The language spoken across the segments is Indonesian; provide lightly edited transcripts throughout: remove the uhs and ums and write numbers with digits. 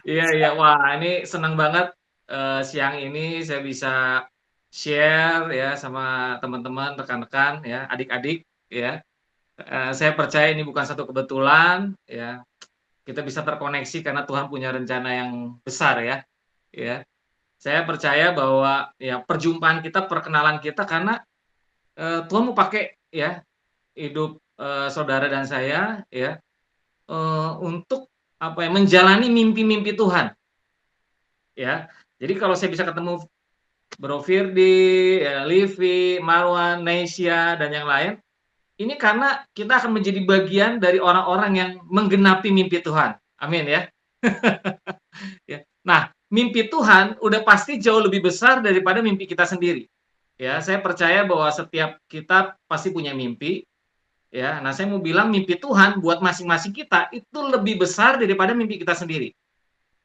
Iya iya. Wah, ini senang banget, siang ini saya bisa share ya sama teman-teman, rekan-rekan ya, adik-adik ya. Saya percaya ini bukan satu kebetulan ya, kita bisa terkoneksi karena Tuhan punya rencana yang besar ya, ya. Saya percaya bahwa ya perjumpaan kita, perkenalan kita karena, Tuhan mau pakai ya hidup, saudara dan saya ya, untuk apa ya, menjalani mimpi-mimpi Tuhan ya. Jadi kalau saya bisa ketemu Bro Firdy, ya Livi, Marwan, Neisha, dan yang lain, ini karena kita akan menjadi bagian dari orang-orang yang menggenapi mimpi Tuhan. Amin ya. Ya. Nah, mimpi Tuhan udah pasti jauh lebih besar daripada mimpi kita sendiri. Ya, saya percaya bahwa setiap kita pasti punya mimpi, ya. Nah, saya mau bilang mimpi Tuhan buat masing-masing kita itu lebih besar daripada mimpi kita sendiri,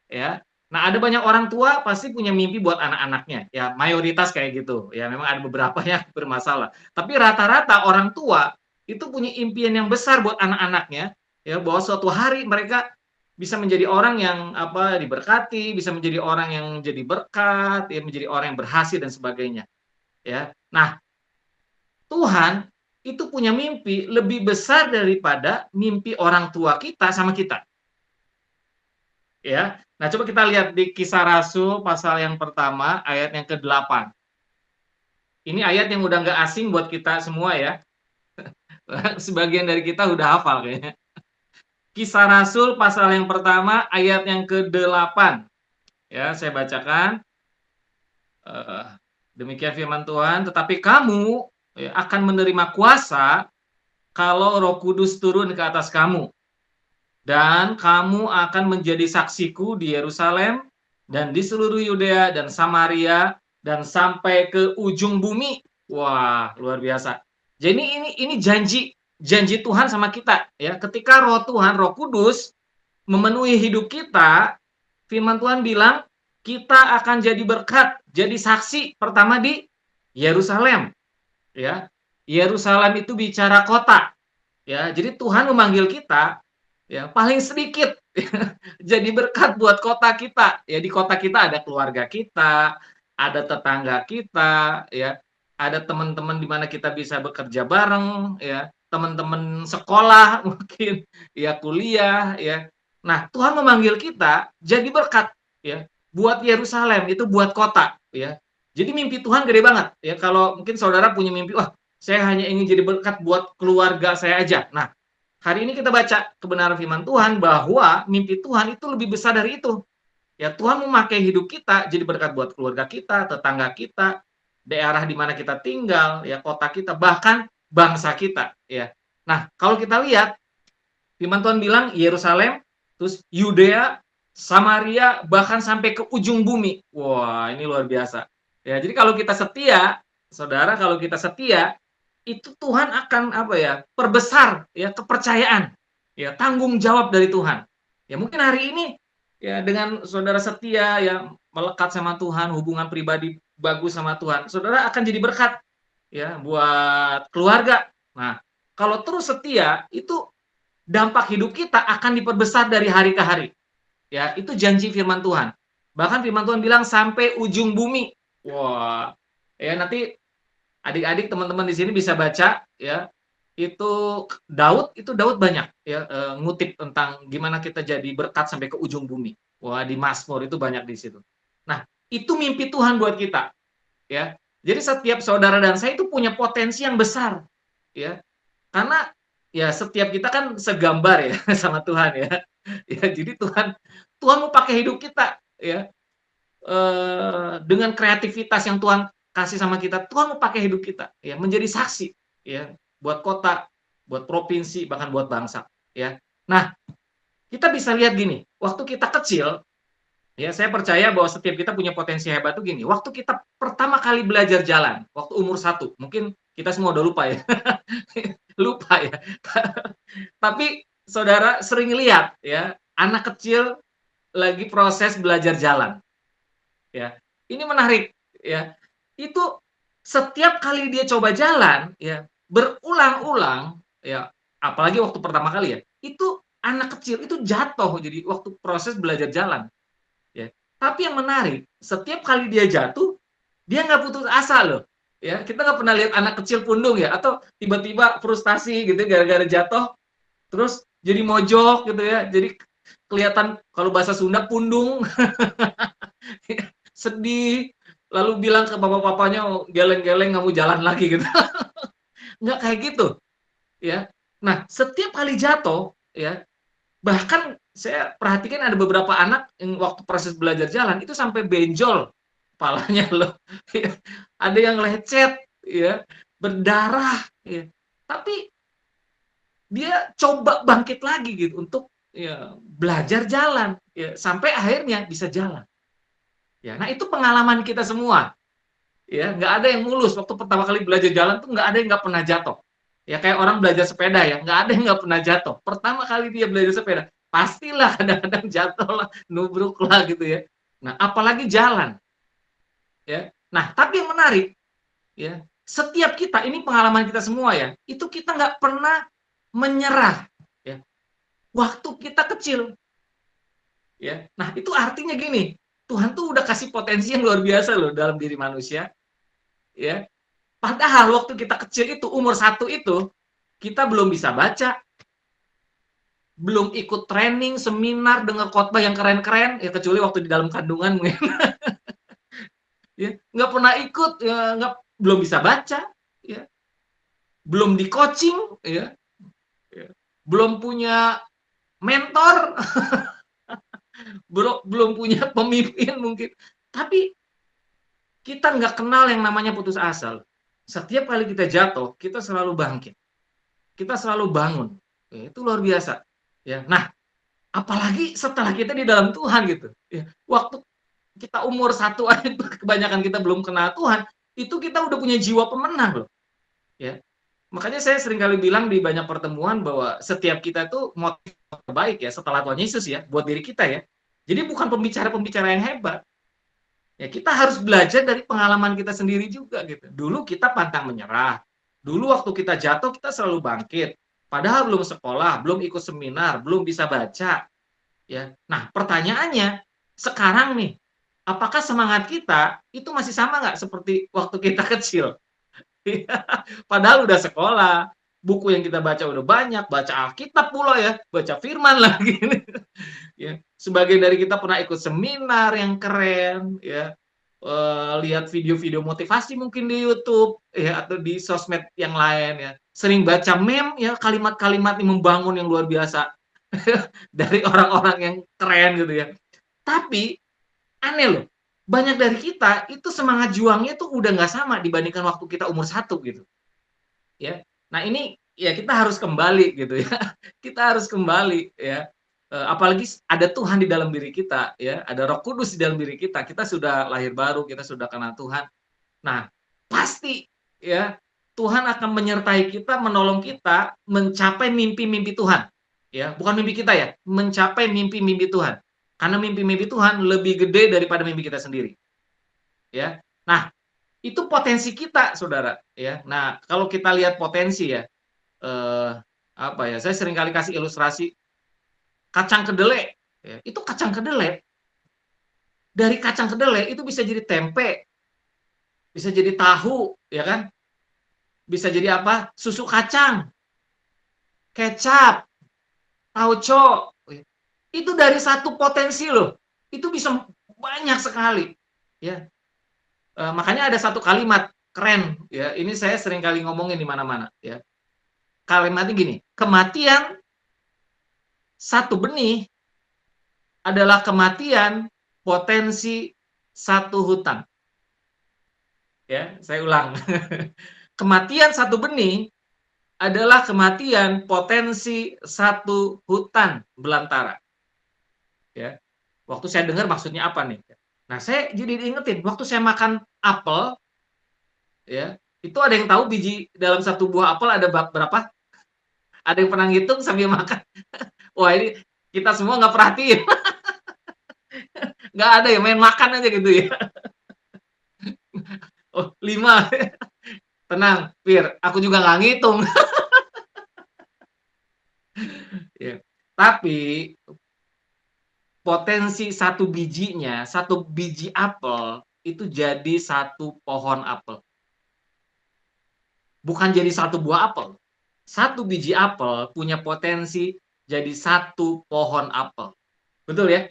ya. Nah, ada banyak orang tua pasti punya mimpi buat anak-anaknya, ya mayoritas kayak gitu. Ya, memang ada beberapa yang bermasalah. Tapi rata-rata orang tua itu punya impian yang besar buat anak-anaknya, ya bahwa suatu hari mereka bisa menjadi orang yang apa diberkati, bisa menjadi orang yang jadi berkat, ya menjadi orang yang berhasil dan sebagainya, ya. Nah, Tuhan itu punya mimpi lebih besar daripada mimpi orang tua kita sama kita, ya. Nah, coba kita lihat di Kisah Rasul pasal yang pertama ayat yang ke-8. Ini ayat yang udah nggak asing buat kita semua ya. Sebagian dari kita udah hafal kayaknya. Kisah Rasul pasal yang pertama ayat yang ke-8. Ya, saya bacakan. Eh, Demikian firman Tuhan, tetapi kamu ya, akan menerima kuasa kalau Roh Kudus turun ke atas kamu, dan kamu akan menjadi saksiku di Yerusalem dan di seluruh Yudea dan Samaria dan sampai ke ujung bumi. Wah, luar biasa. Jadi ini janji janji Tuhan sama kita ya. Ketika Roh Tuhan, Roh Kudus memenuhi hidup kita, firman Tuhan bilang kita akan jadi berkat, jadi saksi pertama di Yerusalem ya. Yerusalem itu bicara kota ya. Jadi Tuhan memanggil kita ya paling sedikit jadi berkat buat kota kita. Ya di kota kita ada keluarga kita, ada tetangga kita, ya, ada teman-teman di mana kita bisa bekerja bareng, ya, teman-teman sekolah mungkin, ya kuliah, ya. Nah, Tuhan memanggil kita jadi berkat, ya, buat Yerusalem, itu buat kota, ya. Jadi mimpi Tuhan gede banget, ya. Kalau mungkin saudara punya mimpi, wah, saya hanya ingin jadi berkat buat keluarga saya aja. Nah, hari ini kita baca kebenaran firman Tuhan bahwa mimpi Tuhan itu lebih besar dari itu. Ya Tuhan memakai hidup kita jadi berkat buat keluarga kita, tetangga kita, daerah di mana kita tinggal, ya kota kita, bahkan bangsa kita, ya. Nah, kalau kita lihat firman Tuhan bilang Yerusalem, terus Yudea, Samaria, bahkan sampai ke ujung bumi. Wah, ini luar biasa. Ya, jadi kalau kita setia, saudara, kalau kita setia, itu Tuhan akan apa ya, perbesar ya kepercayaan, ya tanggung jawab dari Tuhan. Ya mungkin hari ini ya dengan saudara setia ya melekat sama Tuhan, hubungan pribadi bagus sama Tuhan, saudara akan jadi berkat ya buat keluarga. Nah, kalau terus setia itu dampak hidup kita akan diperbesar dari hari ke hari. Ya, itu janji firman Tuhan. Bahkan firman Tuhan bilang sampai ujung bumi. Wah, ya nanti adik-adik teman-teman di sini bisa baca ya. Itu Daud banyak ya ngutip tentang gimana kita jadi berkat sampai ke ujung bumi. Wah, di Mazmur itu banyak di situ. Nah, itu mimpi Tuhan buat kita ya. Jadi setiap saudara dan saya itu punya potensi yang besar ya. Karena ya setiap kita kan segambar ya sama Tuhan ya. Ya, jadi Tuhan mau pakai hidup kita ya. Dengan kreativitas yang Tuhan kasih sama kita, Tuhan mau pakai hidup kita ya menjadi saksi ya buat kota, buat provinsi, bahkan buat bangsa ya. Nah, kita bisa lihat gini, waktu kita kecil ya saya percaya bahwa setiap kita punya potensi hebat tuh gini, waktu kita pertama kali belajar jalan, waktu umur 1, mungkin kita semua udah lupa ya. Lupa ya. Tapi saudara sering lihat ya, anak kecil lagi proses belajar jalan ya. Ini menarik ya. Itu setiap kali dia coba jalan ya, berulang-ulang ya, apalagi waktu pertama kali ya, itu anak kecil itu jatuh jadi waktu proses belajar jalan. ya. Tapi yang menarik, setiap kali dia jatuh, dia nggak putus asa loh. Ya, kita nggak pernah lihat anak kecil pundung ya, atau tiba-tiba frustasi gitu gara-gara jatuh, terus jadi mojok gitu ya. Jadi kelihatan kalau bahasa Sunda pundung, sedih, lalu bilang ke bapak-bapaknya geleng-geleng nggak mau jalan lagi gitu. Nggak kayak gitu ya. Nah, setiap kali jatuh ya, bahkan saya perhatikan ada beberapa anak yang waktu proses belajar jalan itu sampai benjol kepalanya loh. Ada yang lecet ya, berdarah ya. Tapi dia coba bangkit lagi gitu untuk ya belajar jalan ya sampai akhirnya bisa jalan. Ya, nah itu pengalaman kita semua. Ya, nggak ada yang mulus waktu pertama kali belajar jalan tuh nggak ada yang nggak pernah jatuh. Ya kayak orang belajar sepeda ya, nggak ada yang nggak pernah jatuh. Pertama kali dia belajar sepeda, pastilah kadang-kadang jatuh lah, nubruk lah gitu ya. Nah, apalagi jalan, ya. Nah, tapi yang menarik, ya, setiap kita ini pengalaman kita semua ya, itu kita nggak pernah menyerah, ya. Waktu kita kecil, ya. Nah, itu artinya gini, Tuhan tuh udah kasih potensi yang luar biasa loh dalam diri manusia, ya. Padahal waktu kita kecil itu, umur 1 itu, kita belum bisa baca, belum ikut training, seminar, dengar khotbah yang keren-keren, ya kecuali waktu di dalam kandungan mungkin, ya. Nggak pernah ikut, ya, belum bisa baca, ya. Belum di-coaching, ya, ya. Belum punya mentor, belum punya pemimpin mungkin. Tapi kita nggak kenal yang namanya putus asa. Setiap kali kita jatuh, kita selalu bangkit. Kita selalu bangun. Ya, itu luar biasa. Ya. Nah, apalagi setelah kita di dalam Tuhan gitu. Ya. Waktu kita umur 1 aja kebanyakan kita belum kenal Tuhan, itu kita udah punya jiwa pemenang loh. Ya. Makanya saya sering kali bilang di banyak pertemuan bahwa setiap kita itu motif terbaik ya setelah Tuhan Yesus ya buat diri kita ya. Jadi bukan pembicara-pembicara yang hebat. Ya kita harus belajar dari pengalaman kita sendiri juga gitu. Dulu kita pantang menyerah. Dulu waktu kita jatuh kita selalu bangkit. Padahal belum sekolah, belum ikut seminar, belum bisa baca. Ya. Nah, pertanyaannya sekarang nih, apakah semangat kita itu masih sama nggak seperti waktu kita kecil? Padahal udah sekolah, buku yang kita baca udah banyak, baca Alkitab pula ya, baca firman lagi. Ya. Sebagian dari kita pernah ikut seminar yang keren, ya, lihat video-video motivasi mungkin di YouTube, ya, atau di sosmed yang lain ya. Sering baca meme ya, kalimat-kalimat yang membangun yang luar biasa dari orang-orang yang keren gitu ya. Tapi aneh loh, banyak dari kita itu semangat juangnya tuh udah nggak sama dibandingkan waktu kita umur 1 gitu. Ya. Nah ini ya kita harus kembali gitu ya. Kita harus kembali ya. Apalagi ada Tuhan di dalam diri kita ya, ada Roh Kudus di dalam diri kita. Kita sudah lahir baru, kita sudah kenal Tuhan. Nah, pasti ya Tuhan akan menyertai kita, menolong kita mencapai mimpi-mimpi Tuhan. Ya, bukan mimpi kita ya, mencapai mimpi-mimpi Tuhan. Karena mimpi-mimpi Tuhan lebih gede daripada mimpi kita sendiri. Ya. Nah, itu potensi kita, Saudara, ya. Nah, kalau kita lihat potensi ya, eh, apa ya? Saya sering kali kasih ilustrasi kacang kedelai. Ya, itu kacang kedelai. Dari kacang kedelai itu bisa jadi tempe, bisa jadi tahu, ya kan? Bisa jadi apa? Susu kacang, kecap, tauco. Itu dari satu potensi loh. Itu bisa banyak sekali, ya. Makanya ada satu kalimat keren, ya. Ini saya sering kali ngomongin di mana-mana, ya. Kalimatnya gini, kematian satu benih adalah kematian potensi satu hutan. Ya, saya ulang. Kematian satu benih adalah kematian potensi satu hutan belantara. Ya. Waktu saya dengar maksudnya apa nih? Nah, saya jadi diingetin waktu saya makan apel, ya, itu ada yang tahu biji dalam satu buah apel ada berapa? Ada yang pernah ngitung sambil makan? Wah, ini kita semua nggak perhatiin. Nggak ada ya, main makan aja gitu ya. Oh, 5. Tenang, Fir, aku juga nggak ngitung. Ya. Tapi potensi satu bijinya, satu biji apel itu jadi satu pohon apel. Bukan jadi satu buah apel. Satu biji apel punya potensi jadi satu pohon apel. Betul ya?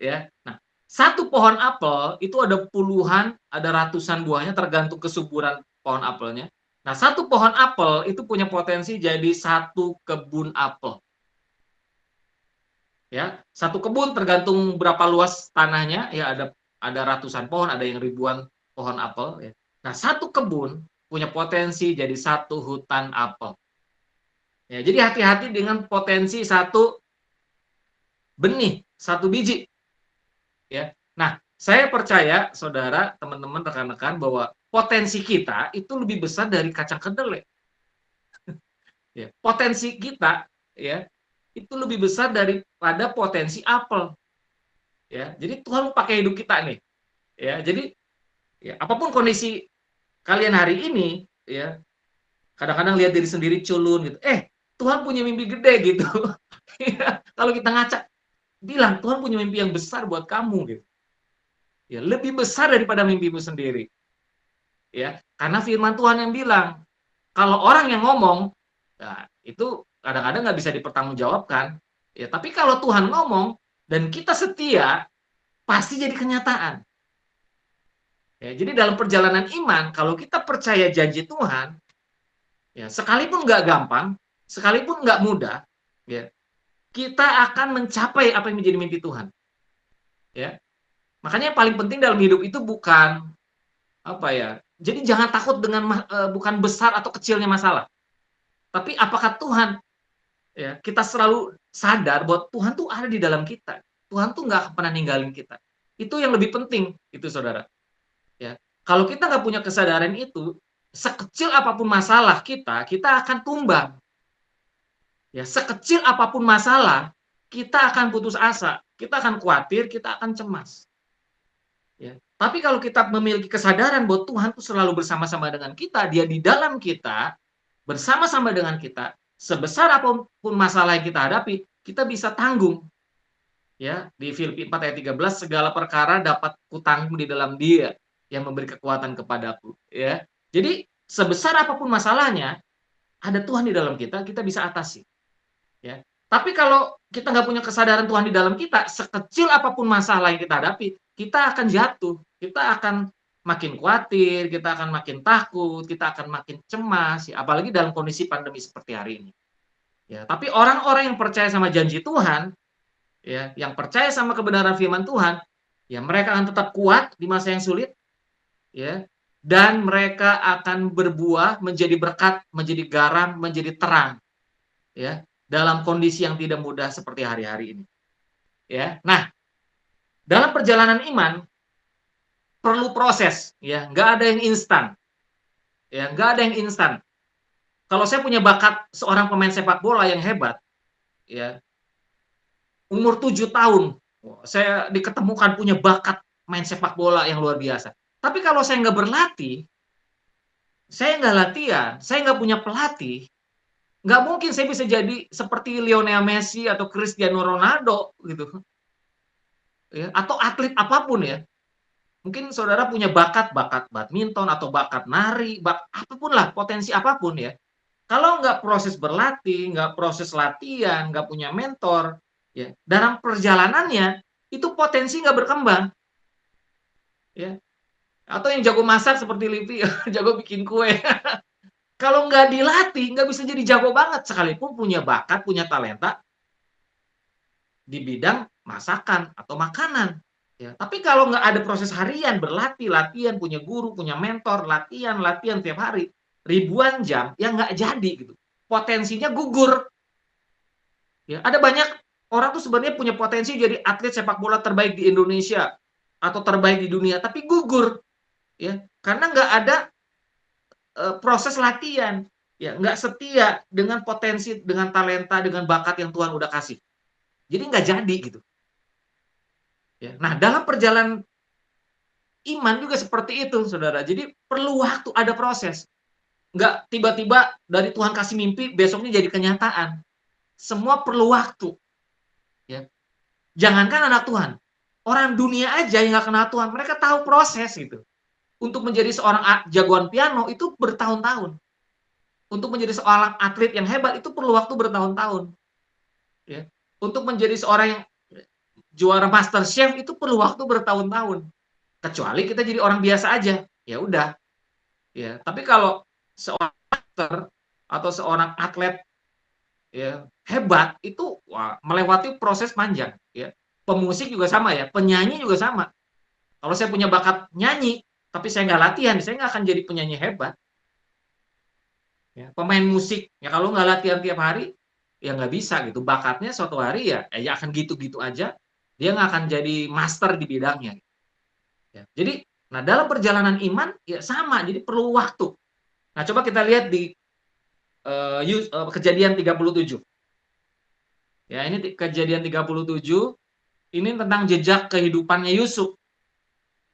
Ya. Nah, satu pohon apel itu ada puluhan, ada ratusan buahnya tergantung kesuburan pohon apelnya. Nah, satu pohon apel itu punya potensi jadi satu kebun apel. Ya, satu kebun tergantung berapa luas tanahnya, ya ada ratusan pohon, ada yang ribuan pohon apel ya. Nah, satu kebun punya potensi jadi satu hutan apel. Ya, jadi hati-hati dengan potensi satu benih, satu biji ya. Nah, saya percaya saudara, teman-teman, rekan-rekan bahwa potensi kita itu lebih besar dari kacang kedelai. Ya, potensi kita ya itu lebih besar daripada potensi apel. Ya, jadi Tuhan pakai hidup kita nih. Ya, jadi ya, apapun kondisi kalian hari ini, ya kadang-kadang lihat diri sendiri culun gitu. Tuhan punya mimpi gede gitu. Ya, kalau kita ngaca, bilang Tuhan punya mimpi yang besar buat kamu gitu. Ya, lebih besar daripada mimpimu sendiri. Ya, karena firman Tuhan yang bilang, kalau orang yang ngomong, ya, itu kadang-kadang nggak bisa dipertanggungjawabkan. Ya, tapi kalau Tuhan ngomong dan kita setia, pasti jadi kenyataan. Ya, jadi dalam perjalanan iman, kalau kita percaya janji Tuhan, ya sekalipun nggak gampang, sekalipun nggak mudah, ya kita akan mencapai apa yang menjadi mimpi Tuhan. Ya, makanya yang paling penting dalam hidup itu bukan apa ya. Jadi jangan takut dengan bukan besar atau kecilnya masalah, tapi apakah Tuhan, ya kita selalu sadar bahwa Tuhan tuh ada di dalam kita. Tuhan tuh nggak pernah ninggalin kita. Itu yang lebih penting, itu saudara. Ya, kalau kita nggak punya kesadaran itu, sekecil apapun masalah kita akan tumbang. Ya, sekecil apapun masalah, kita akan putus asa, kita akan khawatir, kita akan cemas. Ya. Tapi kalau kita memiliki kesadaran bahwa Tuhan itu selalu bersama-sama dengan kita, Dia di dalam kita, bersama-sama dengan kita, sebesar apapun masalah yang kita hadapi, kita bisa tanggung. Ya, di Filipi 4 ayat 13, segala perkara dapat kutanggung di dalam Dia yang memberi kekuatan kepadaku. Ya, jadi sebesar apapun masalahnya, ada Tuhan di dalam kita, kita bisa atasi. Ya. Tapi kalau kita nggak punya kesadaran Tuhan di dalam kita, sekecil apapun masalah yang kita hadapi, kita akan jatuh, kita akan makin khawatir, kita akan makin takut, kita akan makin cemas, ya, apalagi dalam kondisi pandemi seperti hari ini. Ya, tapi orang-orang yang percaya sama janji Tuhan, ya, yang percaya sama kebenaran firman Tuhan, ya mereka akan tetap kuat di masa yang sulit, ya, dan mereka akan berbuah menjadi berkat, menjadi garam, menjadi terang, ya, dalam kondisi yang tidak mudah seperti hari-hari ini. Ya, nah, dalam perjalanan iman perlu proses, ya, nggak ada yang instan, ya, nggak ada yang instan. Kalau saya punya bakat seorang pemain sepak bola yang hebat, ya, umur 7 tahun, saya diketemukan punya bakat main sepak bola yang luar biasa. Tapi kalau saya nggak berlatih, saya nggak latihan, saya nggak punya pelatih, nggak mungkin saya bisa jadi seperti Lionel Messi atau Cristiano Ronaldo gitu, ya, atau atlet apapun ya. Mungkin saudara punya bakat badminton atau bakat nari, apapun lah, potensi apapun ya. Kalau nggak proses berlatih, nggak proses latihan, nggak punya mentor, ya dalam perjalanannya itu potensi nggak berkembang, ya. Atau yang jago masak seperti Livi, jago bikin kue. Kalau nggak dilatih, nggak bisa jadi jago banget. Sekalipun punya bakat, punya talenta di bidang masakan atau makanan. Ya, tapi kalau nggak ada proses harian, berlatih, latihan, punya guru, punya mentor, latihan, latihan tiap hari, ribuan jam, ya nggak jadi gitu. Potensinya gugur. Ya, ada banyak orang tuh sebenarnya punya potensi jadi atlet sepak bola terbaik di Indonesia atau terbaik di dunia, tapi gugur. Ya, karena nggak ada proses latihan. Ya, nggak setia dengan potensi, dengan talenta, dengan bakat yang Tuhan udah kasih. Jadi nggak jadi gitu. Ya, nah, dalam perjalanan iman juga seperti itu, saudara. Jadi perlu waktu, ada proses. Nggak tiba-tiba dari Tuhan kasih mimpi, besoknya jadi kenyataan. Semua perlu waktu. Ya. Jangankan anak Tuhan, orang dunia aja yang nggak kenal Tuhan, mereka tahu proses gitu. Untuk menjadi seorang jagoan piano itu bertahun-tahun. Untuk menjadi seorang atlet yang hebat itu perlu waktu bertahun-tahun. Ya. Untuk menjadi seorang yang juara Master Chef itu perlu waktu bertahun-tahun. Kecuali kita jadi orang biasa aja, ya udah. Ya. Tapi kalau seorang master atau seorang atlet ya hebat itu melewati proses panjang. Ya. Pemusik juga sama ya, penyanyi juga sama. Kalau saya punya bakat nyanyi, tapi saya nggak latihan, saya nggak akan jadi penyanyi hebat. Ya, pemain musik, ya kalau nggak latihan tiap hari, ya nggak bisa gitu. Bakatnya suatu hari ya akan gitu-gitu aja, dia nggak akan jadi master di bidangnya. Ya, jadi, nah dalam perjalanan iman, ya sama, jadi perlu waktu. Nah coba kita lihat di Kejadian 37. Ya, ini Kejadian 37, ini tentang jejak kehidupannya Yusuf.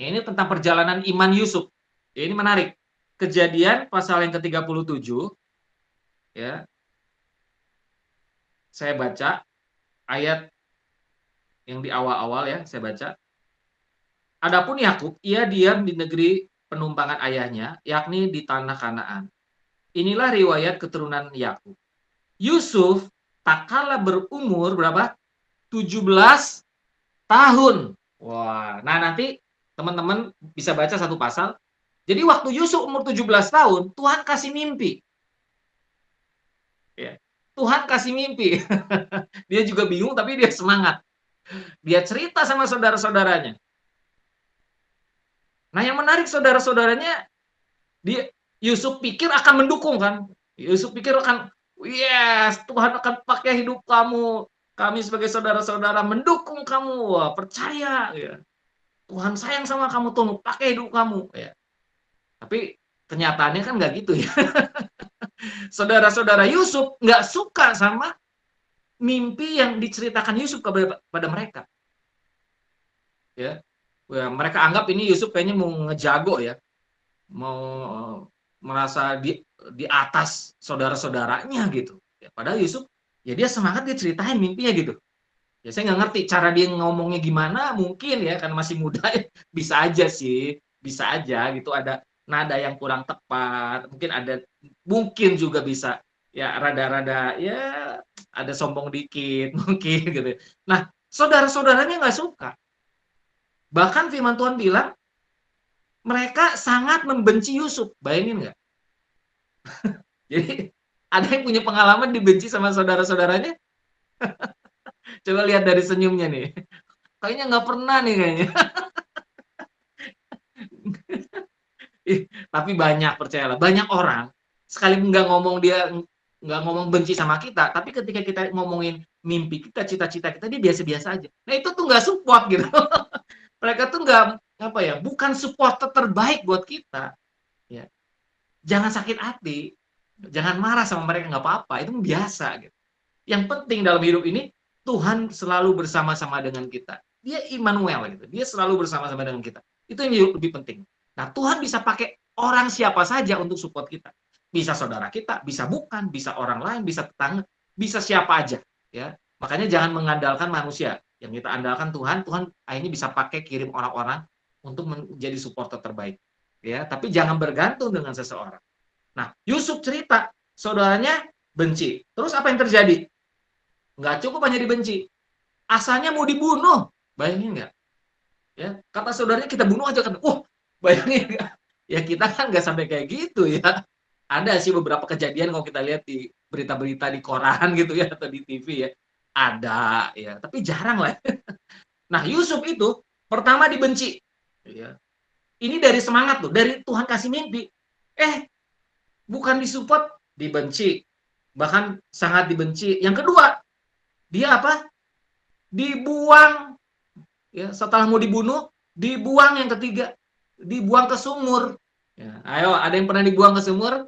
Ya, ini tentang perjalanan iman Yusuf. Ya, ini menarik. Kejadian pasal yang ke-37, ya, saya baca ayat yang di awal-awal ya, saya baca. Adapun Yakub, ia diam di negeri penumpangan ayahnya, yakni di tanah Kanaan. Inilah riwayat keturunan Yakub. Yusuf tak kalah berumur berapa? 17 tahun. Wah, nah nanti teman-teman bisa baca satu pasal. Jadi waktu Yusuf umur 17 tahun, Tuhan kasih mimpi. Ya. Tuhan kasih mimpi. Dia juga bingung tapi dia semangat. Dia cerita sama saudara-saudaranya. Nah, yang menarik saudara-saudaranya, dia Yusuf pikir akan mendukung kan. Yusuf pikir akan, yes, Tuhan akan pakai hidup kamu. Kami sebagai saudara-saudara mendukung kamu. Wah, percaya ya. Tuhan sayang sama kamu, Tuhan pakai hidup kamu ya. Tapi kenyataannya kan nggak gitu ya. Saudara-saudara Yusuf nggak suka sama mimpi yang diceritakan Yusuf kepada mereka. Ya. Ya, mereka anggap ini Yusuf kayaknya mau ngejago ya. Mau merasa di atas saudara-saudaranya gitu. Ya, padahal Yusuf ya dia semangat, dia ceritain mimpinya gitu. Ya saya nggak ngerti cara dia ngomongnya gimana, mungkin ya karena masih muda ya, bisa aja sih, bisa aja gitu ada nada yang kurang tepat, mungkin juga bisa ya rada-rada ya ada sombong dikit mungkin gitu. Nah, saudara-saudaranya nggak suka. Bahkan firman Tuhan bilang mereka sangat membenci Yusuf. Bayangin nggak? Jadi ada yang punya pengalaman dibenci sama saudara-saudaranya? Coba lihat dari senyumnya nih. Kayaknya nggak pernah nih kayaknya. Tapi banyak, percayalah. Banyak orang, sekali nggak ngomong benci sama kita, tapi ketika kita ngomongin mimpi kita, cita-cita kita, dia biasa-biasa aja. Nah itu tuh nggak support gitu. Mereka tuh nggak, apa ya, bukan supporter terbaik buat kita. Ya. Jangan sakit hati. Jangan marah sama mereka, nggak apa-apa. Itu biasa gitu. Yang penting dalam hidup ini, Tuhan selalu bersama-sama dengan kita. Dia Immanuel gitu. Dia selalu bersama-sama dengan kita. Itu yang lebih penting. Nah, Tuhan bisa pakai orang siapa saja untuk support kita. Bisa saudara kita, bisa bukan, bisa orang lain, bisa tetangga, bisa siapa aja, ya. Makanya jangan mengandalkan manusia. Yang kita andalkan Tuhan, Tuhan akhirnya bisa pakai kirim orang-orang untuk menjadi supporter terbaik. Ya, tapi jangan bergantung dengan seseorang. Nah, Yusuf cerita, saudaranya benci. Terus apa yang terjadi? Nggak cukup hanya dibenci, asalnya mau dibunuh. Bayangin nggak? Ya, kata saudaranya kita bunuh aja kan. Bayangin nggak? Ya kita kan nggak sampai kayak gitu ya. Ada sih beberapa kejadian kalau kita lihat di berita-berita di koran gitu ya atau di TV ya. Ada ya, tapi jarang lah. Nah, Yusuf itu pertama dibenci. Ya. Ini dari semangat tuh, dari Tuhan kasih mimpi. Bukan disupport, dibenci. Bahkan sangat dibenci. Yang kedua, dia apa? Dibuang. Ya, setelah mau dibunuh, dibuang yang ketiga. Dibuang ke sumur. Ya, ayo, ada yang pernah dibuang ke sumur?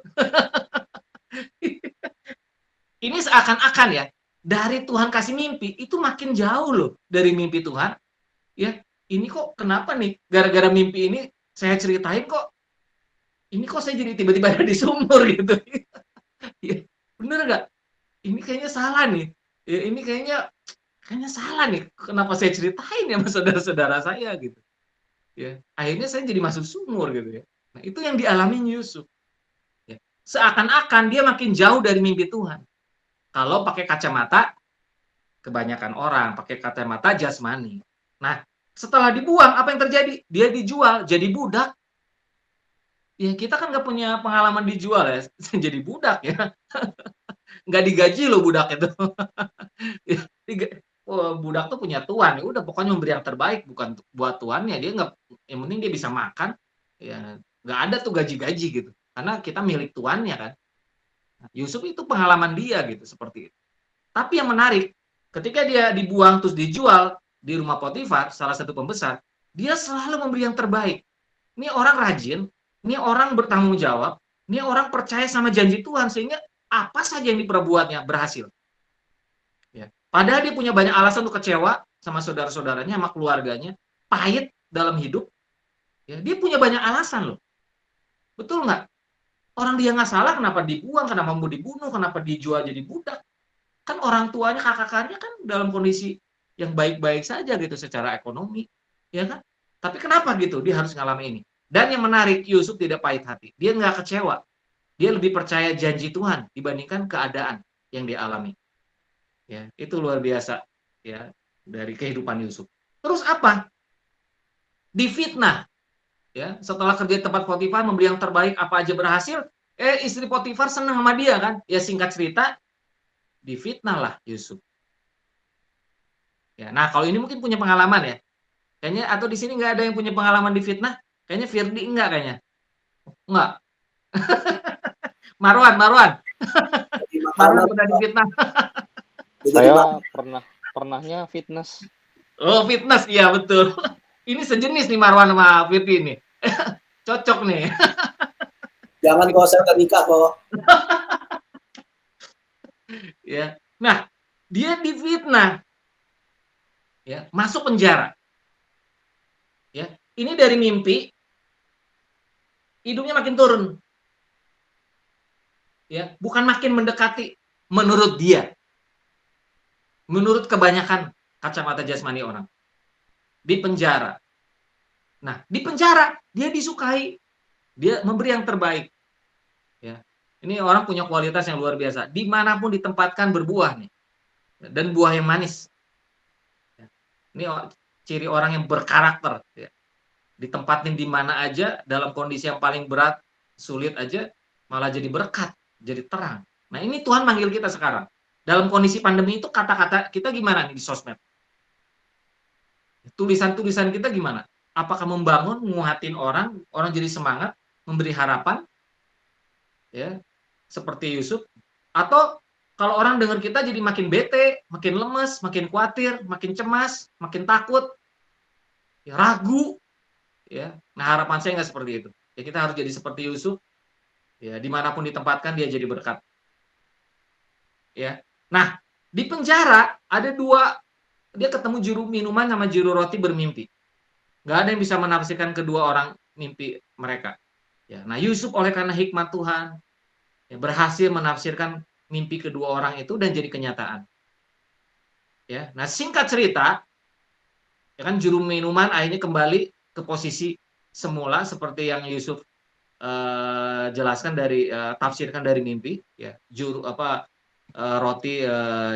Ini seakan-akan ya, dari Tuhan kasih mimpi, itu makin jauh loh dari mimpi Tuhan. Ya, ini kok kenapa nih? Gara-gara mimpi ini saya ceritain kok, ini kok saya jadi tiba-tiba ada di sumur gitu. Ya, bener nggak? Ini kayaknya salah nih. Ya, ini kayaknya kayaknya salah nih, kenapa saya ceritain ya sama saudara-saudara saya gitu, ya. Akhirnya saya jadi masuk sumur gitu ya. Nah, itu yang dialami Yusuf, ya. Seakan-akan dia makin jauh dari mimpi Tuhan. Kalau pakai kacamata kebanyakan orang, pakai kacamata jasmani. Nah, setelah dibuang, apa yang terjadi? Dia dijual jadi budak. Ya, kita kan nggak punya pengalaman dijual ya, jadi budak ya. Nggak digaji loh budak itu. Ya, budak tuh punya tuan, ya udah pokoknya memberi yang terbaik bukan buat tuannya, dia nggak, yang penting dia bisa makan, ya nggak ada tuh gaji-gaji gitu, karena kita milik tuannya kan. Nah, Yusuf itu pengalaman dia gitu seperti itu. Tapi yang menarik, ketika dia dibuang terus dijual di rumah Potifar, salah satu pembesar, dia selalu memberi yang terbaik. Ini orang rajin, ini orang bertanggung jawab, ini orang percaya sama janji Tuhan sehingga apa saja yang diperbuatnya berhasil. Ya. Padahal dia punya banyak alasan untuk kecewa sama saudara-saudaranya, sama keluarganya, pahit dalam hidup. Ya. Dia punya banyak alasan loh. Betul nggak? Orang dia nggak salah, kenapa dibuang, kenapa mau dibunuh, kenapa dijual jadi budak? Kan orang tuanya, kakak-kakaknya kan dalam kondisi yang baik-baik saja gitu secara ekonomi. Ya kan? Tapi kenapa gitu? Dia harus ngalami ini. Dan yang menarik, Yusuf tidak pahit hati. Dia nggak kecewa. Dia lebih percaya janji Tuhan dibandingkan keadaan yang dia alami. Ya, itu luar biasa ya dari kehidupan Yusuf. Terus apa? Difitnah ya. Setelah kerja di tempat Potifar memberi yang terbaik apa aja berhasil, istri Potifar senang sama dia kan. Ya singkat cerita difitnah lah Yusuf. Ya, nah kalau ini mungkin punya pengalaman ya. Kayaknya atau di sini nggak ada yang punya pengalaman difitnah? Kayaknya Firdi enggak kayaknya. Enggak. Marwan, Marwan. Jadi Marwan makanan pernah difitnah. Saya pernahnya fitness. Oh, fitness, iya betul. Ini sejenis nih Marwan sama Firdi nih. Cocok nih. jangan kok, saya udah nikah kok. Ya. Nah, dia difitnah. Ya, masuk penjara. Ya. Ini dari mimpi hidungnya makin turun. Ya, bukan makin mendekati menurut dia. Menurut kebanyakan kacamata jasmani orang. Di penjara. Nah, di penjara dia disukai. Dia memberi yang terbaik. Ya. Ini orang punya kualitas yang luar biasa. Dimanapun ditempatkan berbuah nih. Dan buah yang manis. Ini ciri orang yang berkarakter. Ya. Ditempatin di mana aja, dalam kondisi yang paling berat, sulit aja, malah jadi berkat, jadi terang. Nah ini Tuhan manggil kita sekarang. Dalam kondisi pandemi itu kata-kata kita gimana nih di sosmed? Tulisan-tulisan kita gimana? Apakah membangun, nguatin orang, orang jadi semangat, memberi harapan, ya, seperti Yusuf, atau kalau orang dengar kita jadi makin bete, makin lemes, makin khawatir, makin cemas, makin takut, ya, ragu, ya. Nah harapan saya nggak seperti itu. Ya kita harus jadi seperti Yusuf, ya dimanapun ditempatkan dia jadi berkat. Ya. Nah di penjara ada dua, dia ketemu juru minuman sama juru roti bermimpi. Nggak ada yang bisa menafsirkan kedua orang mimpi mereka. Ya. Nah Yusuf oleh karena hikmat Tuhan ya, berhasil menafsirkan mimpi kedua orang itu dan jadi kenyataan. Ya. Nah singkat cerita, ya kan juru minuman akhirnya kembali ke posisi semula seperti yang Yusuf jelaskan dari tafsirkan dari mimpi, ya juru roti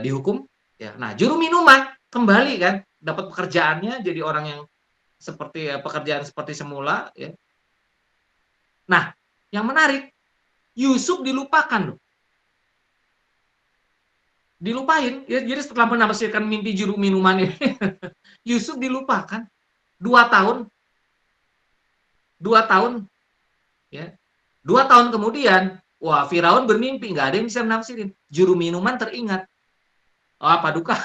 dihukum, ya. Nah juru minuman kembali kan dapat pekerjaannya jadi orang yang seperti pekerjaan seperti semula, ya. Nah yang menarik Yusuf dilupakan loh, dilupain ya. Jadi setelah menafsirkan mimpi juru minuman ini Yusuf dilupakan 2 tahun, 2 tahun. Ya. 2 tahun kemudian, wah Firaun bermimpi, nggak ada yang bisa menafsirin. Juru minuman teringat. Oh, Paduka,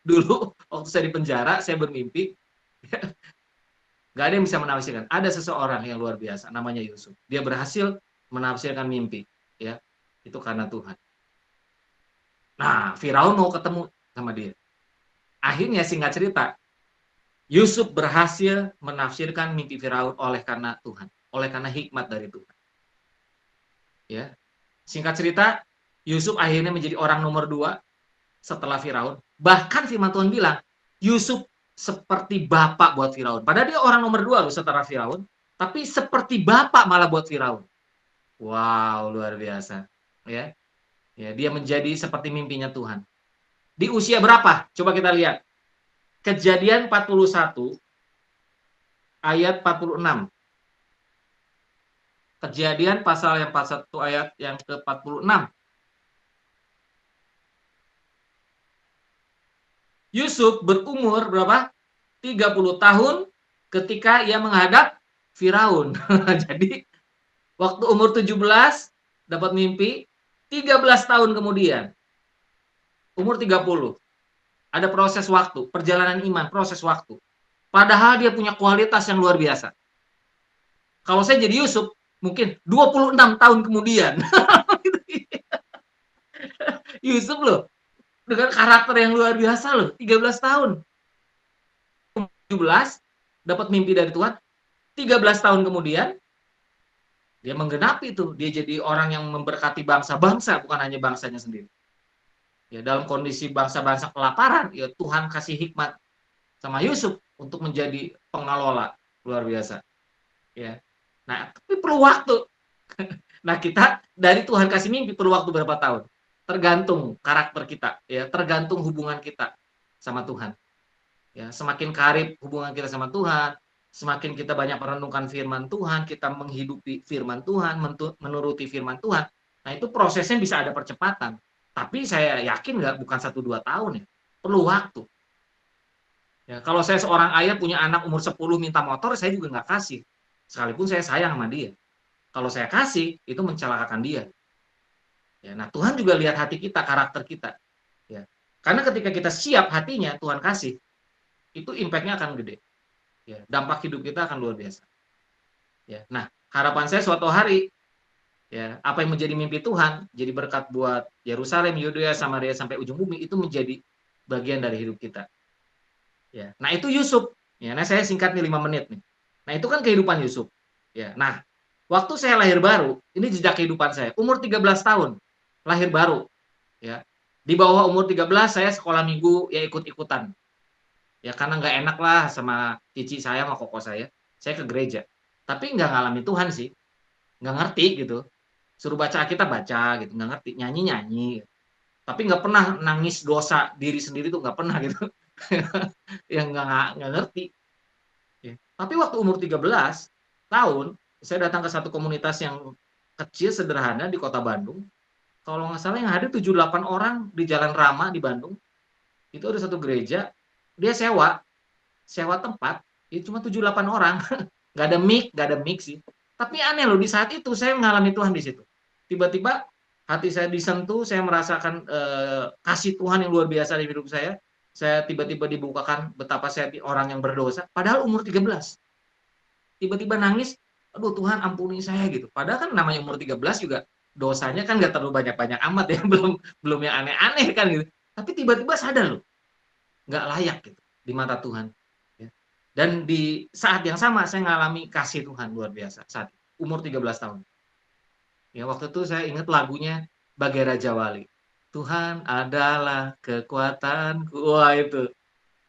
dulu waktu saya di penjara, saya bermimpi. Nggak ada yang bisa menafsirkan. Ada seseorang yang luar biasa, namanya Yusuf. Dia berhasil menafsirkan mimpi. Ya, itu karena Tuhan. Nah, Firaun mau ketemu sama dia. Akhirnya singkat cerita, Yusuf berhasil menafsirkan mimpi Firaun oleh karena Tuhan, oleh karena hikmat dari Tuhan. Ya, singkat cerita, Yusuf akhirnya menjadi orang nomor 2 setelah Firaun. Bahkan firman Tuhan bilang, Yusuf seperti bapak buat Firaun. Padahal dia orang nomor 2 loh setelah Firaun, tapi seperti bapak malah buat Firaun. Wow, luar biasa. Ya, ya, dia menjadi seperti mimpinya Tuhan. Di usia berapa? Coba kita lihat. Kejadian 41 ayat 46. Kejadian pasal yang 41 ayat yang ke-46. Yusuf berumur berapa? 30 tahun ketika ia menghadap Firaun. Jadi waktu umur 17 dapat mimpi, 13 tahun kemudian umur 30. Ada proses waktu, perjalanan iman, proses waktu. Padahal dia punya kualitas yang luar biasa. Kalau saya jadi Yusuf, mungkin 26 tahun kemudian. Yusuf loh, dengan karakter yang luar biasa loh, 13 tahun. 17, dapat mimpi dari Tuhan, 13 tahun kemudian, dia menggenapi itu. Dia jadi orang yang memberkati bangsa-bangsa, bukan hanya bangsanya sendiri. Ya, dalam kondisi bangsa-bangsa kelaparan, ya Tuhan kasih hikmat sama Yusuf untuk menjadi pengelola. Luar biasa. Ya. Nah, tapi perlu waktu. Nah, kita dari Tuhan kasih mimpi perlu waktu berapa tahun? Tergantung karakter kita, ya, tergantung hubungan kita sama Tuhan. Ya, semakin karib hubungan kita sama Tuhan, semakin kita banyak merenungkan firman Tuhan, kita menghidupi firman Tuhan, menuruti firman Tuhan. Nah, itu prosesnya bisa ada percepatan. Tapi saya yakin bukan 1-2 tahun ya. Perlu waktu. Ya, kalau saya seorang ayah punya anak umur 10 minta motor, saya juga nggak kasih. Sekalipun saya sayang sama dia. Kalau saya kasih, itu mencelakakan dia. Ya, nah, Tuhan juga lihat hati kita, karakter kita. Ya. Karena ketika kita siap hatinya, Tuhan kasih, itu impact-nya akan gede. Ya, dampak hidup kita akan luar biasa. Ya, nah, harapan saya suatu hari, ya, apa yang menjadi mimpi Tuhan, jadi berkat buat Yerusalem, Yudea, Samaria sampai ujung bumi, itu menjadi bagian dari hidup kita. Ya, nah itu Yusuf. Ya, nah saya singkat nih 5 menit nih. Nah itu kan kehidupan Yusuf. Ya, nah waktu saya lahir baru, ini jejak kehidupan saya. Umur 13 tahun, lahir baru. Ya, di bawah umur 13 saya sekolah minggu ya ikut-ikutan. Ya karena nggak enak lah sama cici saya sama koko saya ke gereja. Tapi nggak ngalamin Tuhan sih, nggak ngerti gitu. Suruh baca Alkitab baca gitu, nggak ngerti, nyanyi. Tapi nggak pernah nangis dosa diri sendiri tuh nggak pernah gitu. Yang nggak ngerti. Ya. Tapi waktu umur 13 tahun, saya datang ke satu komunitas yang kecil, sederhana di kota Bandung. Kalau nggak salah yang hadir 7-8 orang di Jalan Rama di Bandung. Itu ada satu gereja, dia sewa tempat, itu cuma 7-8 orang. Nggak ada mic sih. Tapi aneh loh, di saat itu saya mengalami Tuhan di situ. Tiba-tiba hati saya disentuh, saya merasakan kasih Tuhan yang luar biasa di hidup saya. Saya tiba-tiba dibukakan betapa saya orang yang berdosa, padahal umur 13. Tiba-tiba nangis, aduh Tuhan ampuni saya gitu. Padahal kan namanya umur 13 juga dosanya kan nggak terlalu banyak-banyak amat ya, belum yang aneh-aneh kan gitu. Tapi tiba-tiba sadar loh, nggak layak gitu di mata Tuhan. Ya. Dan di saat yang sama saya ngalami kasih Tuhan luar biasa saat umur 13 tahun. Ya waktu itu saya ingat lagunya Bagai Raja Wali. Tuhan adalah kekuatanku. Wah itu.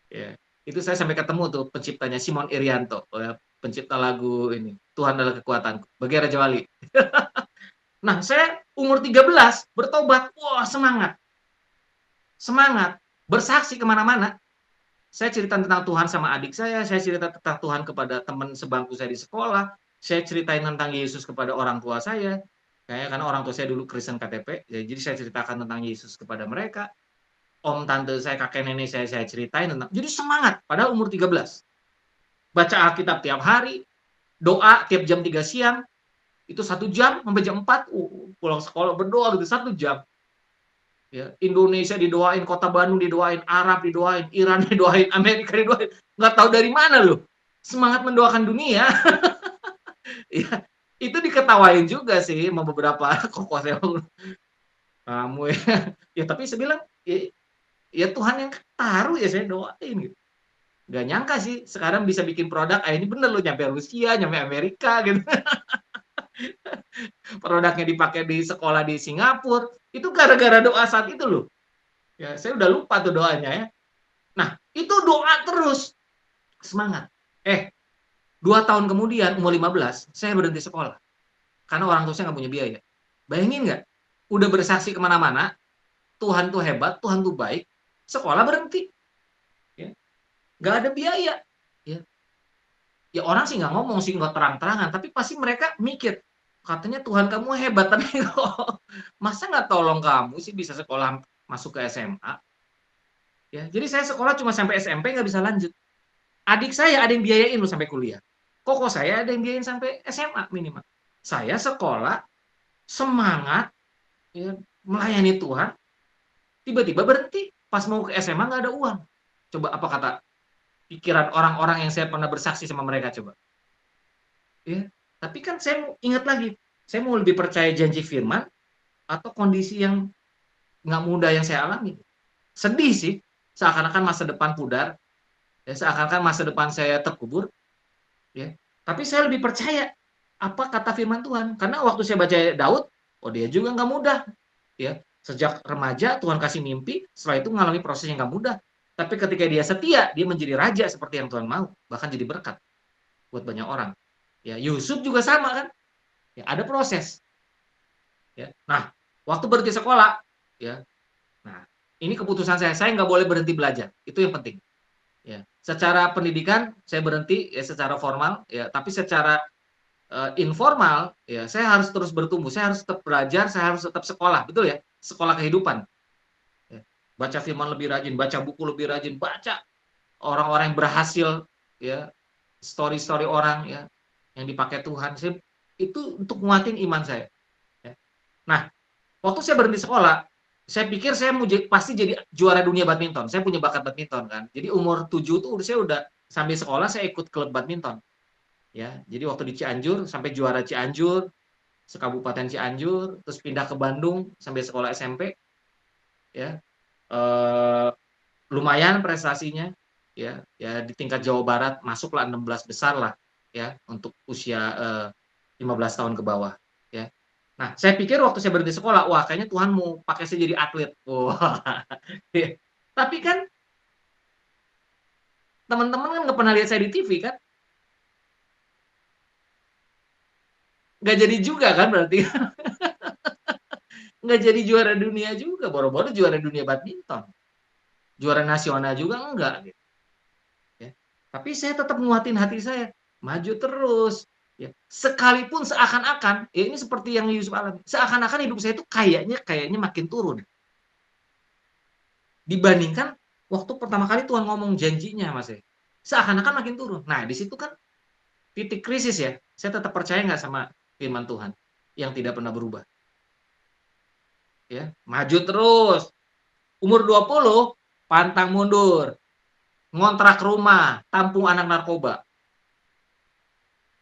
Ya. Itu saya sampai ketemu tuh penciptanya Simon Irianto, pencipta lagu ini. Tuhan adalah kekuatanku. Bagai Raja Wali. Nah, saya umur 13 bertobat. Wah, semangat. Semangat. Bersaksi kemana-mana. Saya cerita tentang Tuhan sama adik saya cerita tentang Tuhan kepada teman sebangku saya di sekolah, saya ceritain tentang Yesus kepada orang tua saya. Karena orang tua saya dulu Kristen KTP, jadi saya ceritakan tentang Yesus kepada mereka. Om tante saya, kakek nenek saya ceritain tentang. Jadi semangat, padahal umur 13. Baca Alkitab tiap hari, doa tiap jam 3 siang, itu 1 jam sampai jam 4, pulang sekolah berdoa gitu 1 jam. Ya, Indonesia didoain, kota Bandung didoain, Arab didoain, Iran didoain, Amerika didoain. Nggak tahu dari mana loh. Semangat mendoakan dunia. Ya, itu diketawain juga sih sama beberapa kokoh saya. Kamu ya. Ya tapi saya bilang, ya Tuhan yang taruh ya saya doain gitu. Gak nyangka sih sekarang bisa bikin produk, ini bener loh nyampe Rusia, nyampe Amerika gitu. Produknya dipakai di sekolah di Singapura, itu gara-gara doa saat itu loh. Ya, saya udah lupa tuh doanya ya. Nah, itu doa terus. Semangat. 2 tahun kemudian, umur 15, saya berhenti sekolah. Karena orang tua saya nggak punya biaya. Bayangin nggak? Udah bersaksi kemana-mana, Tuhan tuh hebat, Tuhan tuh baik, sekolah berhenti. Ya. Nggak ada biaya. Ya. Ya orang sih nggak ngomong sih, nggak terang-terangan, tapi pasti mereka mikir, katanya Tuhan kamu hebat, tapi kok masa nggak tolong kamu sih bisa sekolah masuk ke SMA? Ya, jadi saya sekolah cuma sampai SMP nggak bisa lanjut. Adik saya ada yang biayain loh sampai kuliah. Koko saya ada yang biayain sampai SMA minimal. Saya sekolah semangat ya, melayani Tuhan, tiba-tiba berhenti. Pas mau ke SMA nggak ada uang. Coba apa kata pikiran orang-orang yang saya pernah bersaksi sama mereka coba. Ya, tapi kan saya mau ingat lagi, saya mau lebih percaya janji firman atau kondisi yang nggak mudah yang saya alami. Sedih sih, seakan-akan masa depan pudar, ya, seakan-akan masa depan saya terkubur, ya. Tapi saya lebih percaya apa kata firman Tuhan, karena waktu saya baca Daud, oh dia juga nggak mudah, ya. Sejak remaja Tuhan kasih mimpi, setelah itu mengalami proses yang nggak mudah. Tapi ketika dia setia, dia menjadi raja seperti yang Tuhan mau, bahkan jadi berkat buat banyak orang. Ya, Yusuf juga sama kan, ya, ada proses. Ya. Nah, waktu berhenti sekolah, ya, nah ini keputusan saya nggak boleh berhenti belajar, itu yang penting. Ya, secara pendidikan saya berhenti ya secara formal, ya, tapi secara informal, ya saya harus terus bertumbuh, saya harus tetap belajar, saya harus tetap sekolah, betul ya, sekolah kehidupan. Ya. Baca firman lebih rajin, baca buku lebih rajin, baca orang-orang yang berhasil, ya, story-story orang ya yang dipakai Tuhan, itu untuk nguatin iman saya. Ya. Nah, waktu saya berhenti sekolah, saya pikir saya mau pasti jadi juara dunia badminton. Saya punya bakat badminton kan. Jadi umur 7 tuh saya udah sambil sekolah saya ikut klub badminton. Ya, jadi waktu di Cianjur sampai juara Cianjur, sekabupaten Cianjur, terus pindah ke Bandung sampai sekolah SMP. Ya, lumayan prestasinya. Ya, ya di tingkat Jawa Barat masuklah 16 besar lah ya untuk usia 15 tahun ke bawah. Ya. Nah, saya pikir waktu saya berhenti sekolah, wah kayaknya Tuhan mau pakai saya jadi atlet. Wah. Tapi kan teman-teman kan nggak pernah lihat saya di TV kan? Nggak jadi juga kan berarti? Nggak jadi juara dunia juga, boro-boro juara dunia badminton. Juara nasional juga enggak. Gitu. Ya. Tapi saya tetap nguatin hati saya, maju terus. Ya. Sekalipun seakan-akan, ya ini seperti yang Yusuf alami, seakan-akan hidup saya itu kayaknya makin turun. Dibandingkan waktu pertama kali Tuhan ngomong janjinya, Mas. Seakan-akan makin turun. Nah, di situ kan titik krisis ya. Saya tetap percaya nggak sama firman Tuhan yang tidak pernah berubah. Ya, maju terus. Umur 20, pantang mundur. Ngontrak rumah, tampung anak narkoba.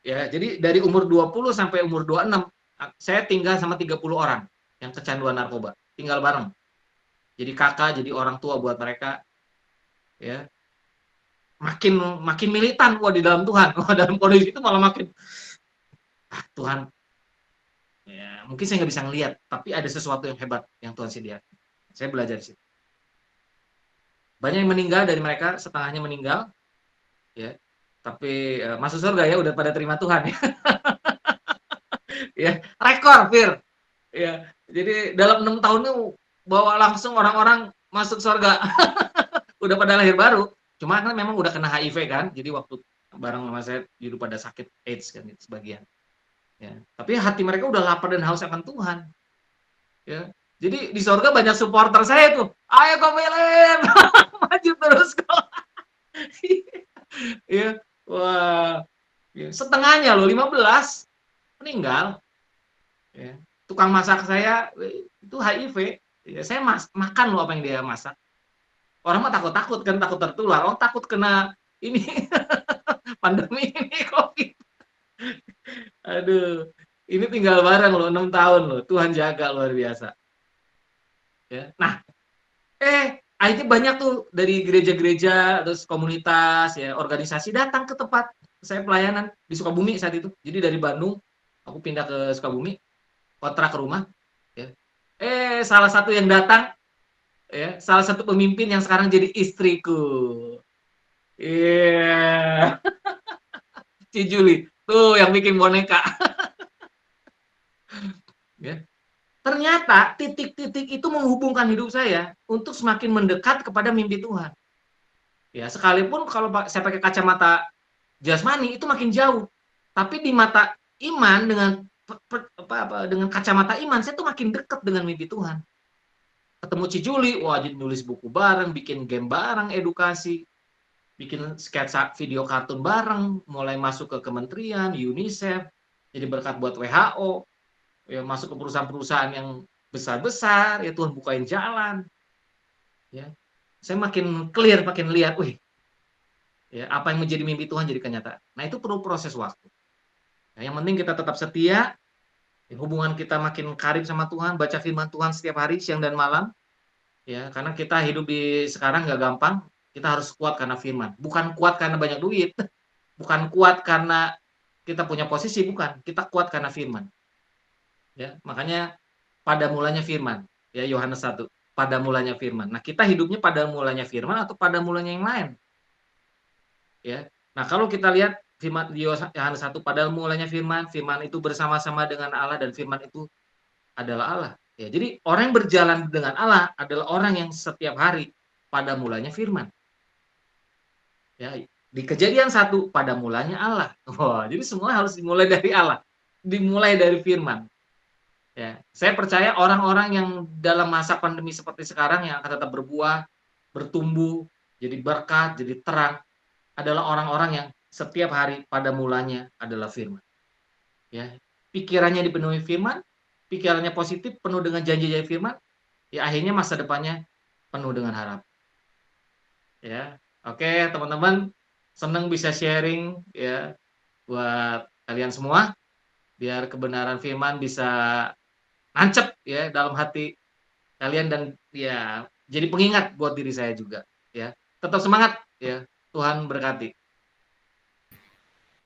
Ya, jadi dari umur 20 sampai umur 26, saya tinggal sama 30 orang yang kecanduan narkoba. Tinggal bareng. Jadi kakak, jadi orang tua buat mereka. Ya, makin militan di dalam Tuhan. Dalam kondisi itu malah makin Tuhan, ya mungkin saya nggak bisa ngelihat, tapi ada sesuatu yang hebat yang Tuhan sediakan. Saya belajar di situ. Banyak yang meninggal dari mereka, setengahnya meninggal, ya. Tapi masuk surga ya, udah pada terima Tuhan ya. Ya, rekor, Fir. Ya, jadi dalam 6 tahun itu bawa langsung orang-orang masuk surga. Udah pada lahir baru. Cuma kan memang udah kena HIV kan, jadi waktu bareng sama saya jadi pada sakit AIDS kan sebagian. Ya, tapi hati mereka udah lapar dan haus akan Tuhan. Ya, jadi di surga banyak supporter saya tuh. Ayo Komelin, maju terus kok. Ya, wah, ya, setengahnya loh 15 meninggal. Ya, tukang masak saya itu HIV. Ya, saya makan loh apa yang dia masak. Orang mah takut-takut kan, takut tertular. Oh, takut kena ini pandemi ini COVID. Aduh, ini tinggal bareng loh 6 tahun loh. Tuhan jaga luar biasa. Ya. Nah, akhirnya banyak tuh dari gereja-gereja, terus komunitas, ya organisasi datang ke tempat saya pelayanan di Sukabumi saat itu. Jadi dari Bandung, aku pindah ke Sukabumi, kontrak ke rumah. Ya. Salah satu yang datang Ya, salah satu pemimpin yang sekarang jadi istriku. Iya. Ci Juli, tuh yang bikin boneka. Ya. Ternyata titik-titik itu menghubungkan hidup saya untuk semakin mendekat kepada mimpi Tuhan. Ya, sekalipun kalau saya pakai kacamata jasmani itu makin jauh. Tapi di mata iman dengan kacamata iman saya tuh makin dekat dengan mimpi Tuhan. Ketemu Ci Juli, wah jadi nulis buku bareng, bikin game bareng, edukasi, bikin sketsa video kartun bareng, mulai masuk ke kementerian, UNICEF, jadi berkat buat WHO, ya masuk ke perusahaan-perusahaan yang besar-besar, ya Tuhan bukain jalan. Ya. Saya makin clear, makin lihat, wih, ya apa yang menjadi mimpi Tuhan jadi kenyataan. Nah, itu perlu proses waktu. Nah, yang penting kita tetap setia, hubungan kita makin karib sama Tuhan, baca firman Tuhan setiap hari, siang dan malam. Ya, karena kita hidup di sekarang nggak gampang, kita harus kuat karena firman. Bukan kuat karena banyak duit, bukan kuat karena kita punya posisi, bukan. Kita kuat karena firman. Ya, makanya pada mulanya firman. Ya, Yohanes 1, pada mulanya firman. Nah, kita hidupnya pada mulanya firman atau pada mulanya yang lain? Ya. Nah, kalau kita lihat firman di Yohanes 1, pada mulanya firman, firman itu bersama-sama dengan Allah dan firman itu adalah Allah. Ya, jadi orang yang berjalan dengan Allah adalah orang yang setiap hari pada mulanya firman. Ya, di Kejadian 1 pada mulanya Allah. Wah, jadi semua harus dimulai dari Allah, dimulai dari firman. Ya, saya percaya orang-orang yang dalam masa pandemi seperti sekarang yang akan tetap berbuah, bertumbuh, jadi berkat, jadi terang, adalah orang-orang yang setiap hari pada mulanya adalah firman. Ya, pikirannya dipenuhi firman, pikirannya positif, penuh dengan janji-janji firman, ya akhirnya masa depannya penuh dengan harap. Ya, oke teman-teman, senang bisa sharing ya buat kalian semua, biar kebenaran firman bisa nancep ya dalam hati kalian dan ya jadi pengingat buat diri saya juga ya. Tetap semangat ya. Tuhan berkati.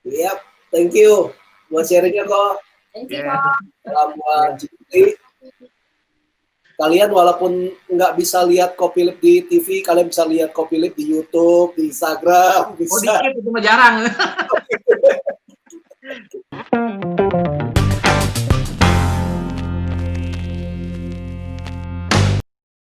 Yap, thank you buat sharingnya kok. Thank you, Ya. Kak. Salam buat Juli. Kalian walaupun nggak bisa lihat Kopilip di TV, kalian bisa lihat Kopilip di YouTube, di Instagram, Oh bisa. dikit itu mah jarang.